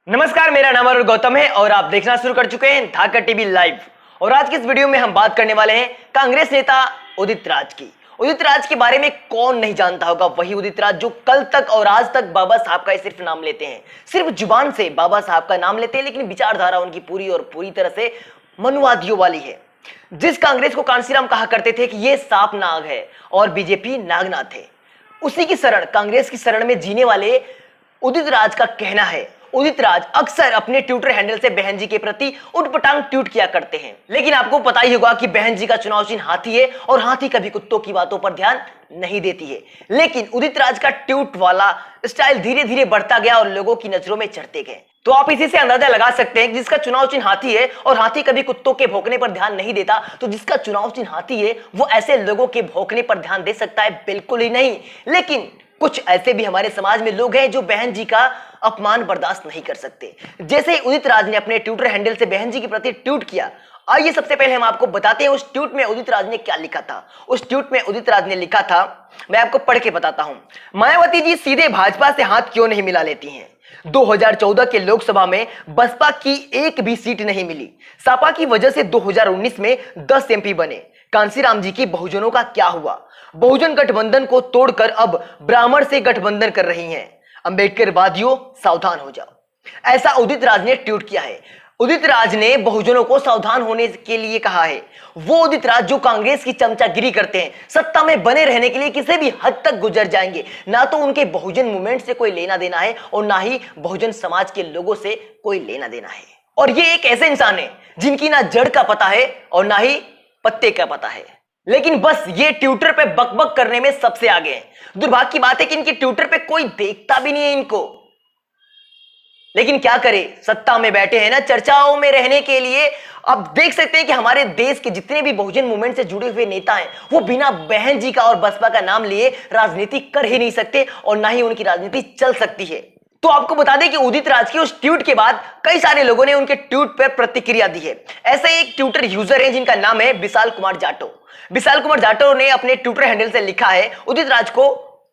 नमस्कार, मेरा नाम अरुण गौतम है और आप देखना शुरू कर चुके हैं धाकर टीवी लाइव। और आज की इस वीडियो में हम बात करने वाले हैं कांग्रेस नेता उदित राज की। उदित राज के बारे में कौन नहीं जानता होगा, वही उदित राज जो कल तक और आज तक बाबा साहब का सिर्फ नाम लेते हैं, सिर्फ जुबान से बाबा साहब का नाम लेते हैं, लेकिन विचारधारा उनकी पूरी और पूरी तरह से मनुवादियों वाली है। जिस कांग्रेस को कांसीराम कहा करते थे कि ये सांप नाग है और बीजेपी नागनाथ है, उसी की शरण, कांग्रेस की शरण में जीने वाले उदित राज का कहना है। उदित राज अक्सर अपने ट्विटर हैंडल से बहन जी के प्रति उटपटांग ट्वीट किया करते हैं, लेकिन आपको पता ही होगा कि बहन जी का चुनाव चिन्ह हाथी है और हाथी कभी कुत्तों की बातों पर ध्यान नहीं देती है। लेकिन उदित राज का ट्वीट वाला स्टाइल धीरे धीरे बढ़ता गया और लोगों की नजरों में चढ़ते गए। तो आप इसी से अंदाजा लगा सकते हैं कि जिसका चुनाव चिन्ह हाथी है और हाथी कभी कुत्तों के भौंकने पर ध्यान नहीं देता, तो जिसका चुनाव चिन्ह हाथी है वो ऐसे लोगों के भौंकने पर ध्यान दे सकता है? बिल्कुल ही नहीं। लेकिन कुछ ऐसे भी हमारे समाज में लोग हैं जो बहन जी का अपमान बर्दाश्त नहीं कर सकते। जैसे ही उदित राज ने अपने ट्विटर हैंडल से बहन जी के प्रति ट्वीट किया, आइए सबसे पहले हम आपको बताते हैं उस ट्वीट में उदित राज ने क्या लिखा था। उस ट्वीट में उदित राज ने लिखा था, मैं आपको पढ़ के बताता हूं। मायावती जी सीधे भाजपा से हाथ क्यों नहीं मिला लेती हैं? 2014 के लोकसभा में बसपा की एक भी सीट नहीं मिली। सपा की वजह से 2019 में 10 एमपी बने। कांसीराम जी की बहुजनों का क्या हुआ? बहुजन गठबंधन को तोड़कर अब ब्राह्मण से गठबंधन कर रही हैं। अंबेडकर वादियों सावधान हो जाओ। ऐसा उदित राज ने ट्वीट किया है। उदित राज ने बहुजनों को सावधान होने के लिए कहा है। वो उदित राज जो कांग्रेस की चमचागिरी करते हैं, सत्ता में बने रहने के लिए किसी भी हद तक गुजर जाएंगे। ना तो उनके बहुजन मूवमेंट से कोई लेना देना है और ना ही बहुजन समाज के लोगों से कोई लेना देना है। और ये एक ऐसे इंसान है जिनकी ना जड़ का पता है और ना ही पत्ते का पता है, लेकिन बस ये ट्विटर पे बकबक करने में सबसे आगे हैं। दुर्भाग्य की बात है कि इनके ट्विटर पे कोई देखता भी नहीं है इनको। लेकिन क्या करे, सत्ता में बैठे हैं ना चर्चाओं में रहने के लिए। अब देख सकते हैं कि हमारे देश के जितने भी बहुजन मूवमेंट से जुड़े हुए नेता हैं, वो बिना बहन जी का और बसपा का नाम लिए राजनीति कर ही नहीं सकते और ना ही उनकी राजनीति चल सकती है। तो आपको बता दें कि उदित राज के उस ट्वीट के बाद कई सारे लोगों ने उनके ट्वीट पर प्रतिक्रिया दी है। ऐसे एक ट्विटर यूजर है जिनका नाम है विशाल कुमार जाटो। विशाल कुमार जाटो ने अपने ट्विटर हैंडल से लिखा है उदित राज को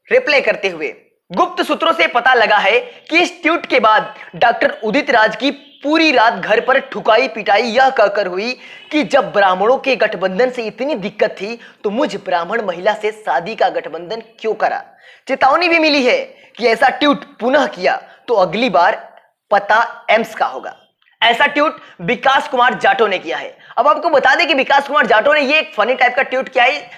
रिप्लाई करते हुए, गुप्त सूत्रों से पता लगा है कि इस ट्वीट के बाद डॉक्टर उदित राज की पूरी रात घर पर ठुकाई पिटाई यह कहकर हुई कि जब ब्राह्मणों के गठबंधन से इतनी दिक्कत थी तो मुझ ब्राह्मण महिला से शादी का गठबंधन क्यों करा। चेतावनी भी मिली है कि ऐसा ट्वीट पुनः किया तो अगली बार पता एम्स का होगा। ऐसा ट्वीट विकास कुमार जाटो ने किया है। अब आपको बता दें कि विकास कुमार जाटो ने ये एक फनी टाइप का ट्वीट किया है।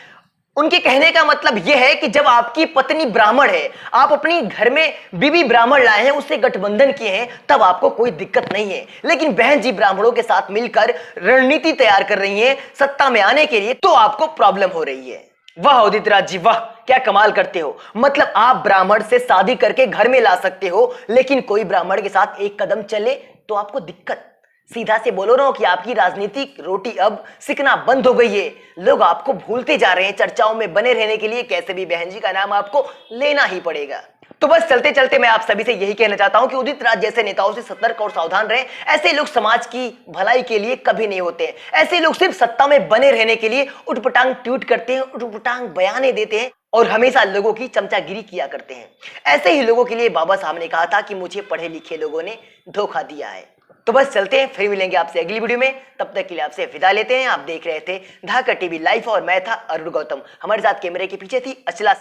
उनके कहने का मतलब यह है कि जब आपकी पत्नी ब्राह्मण है, आप अपनी घर में बीबी ब्राह्मण लाए हैं, उससे गठबंधन किए हैं, तब आपको कोई दिक्कत नहीं है। लेकिन बहन जी ब्राह्मणों के साथ मिलकर रणनीति तैयार कर रही हैं सत्ता में आने के लिए, तो आपको प्रॉब्लम हो रही है। वाह उदित राज जी, वाह, क्या कमाल करते हो। मतलब आप ब्राह्मण से शादी करके घर में ला सकते हो, लेकिन कोई ब्राह्मण के साथ एक कदम चले तो आपको दिक्कत। सीधा से बोलो ना कि आपकी राजनीतिक रोटी अब सिकना बंद हो गई है। लोग आपको भूलते जा रहे हैं। चर्चाओं में बने रहने के लिए कैसे भी बहन जी का नाम आपको लेना ही पड़ेगा। तो बस चलते चलते मैं आप सभी से यही कहना चाहता हूं कि उदित राज जैसे नेताओं से सतर्क और सावधान रहें। ऐसे लोग समाज की भलाई के लिए कभी नहीं होते हैं। ऐसे लोग सिर्फ सत्ता में बने रहने के लिए उटपटांग ट्वीट करते हैं, उटपटांग बयाने देते हैं और हमेशा लोगों की चमचागिरी किया करते हैं। ऐसे ही लोगों के लिए बाबा साहब ने कहा था कि मुझे पढ़े लिखे लोगों ने धोखा दिया है। तो बस चलते हैं, फिर मिलेंगे आपसे अगली वीडियो में। तब तक के लिए आपसे विदा लेते हैं। आप देख रहे थे धाकर टीवी लाइव और मैं था अरुण गौतम। हमारे साथ कैमरे के पीछे थी अचला।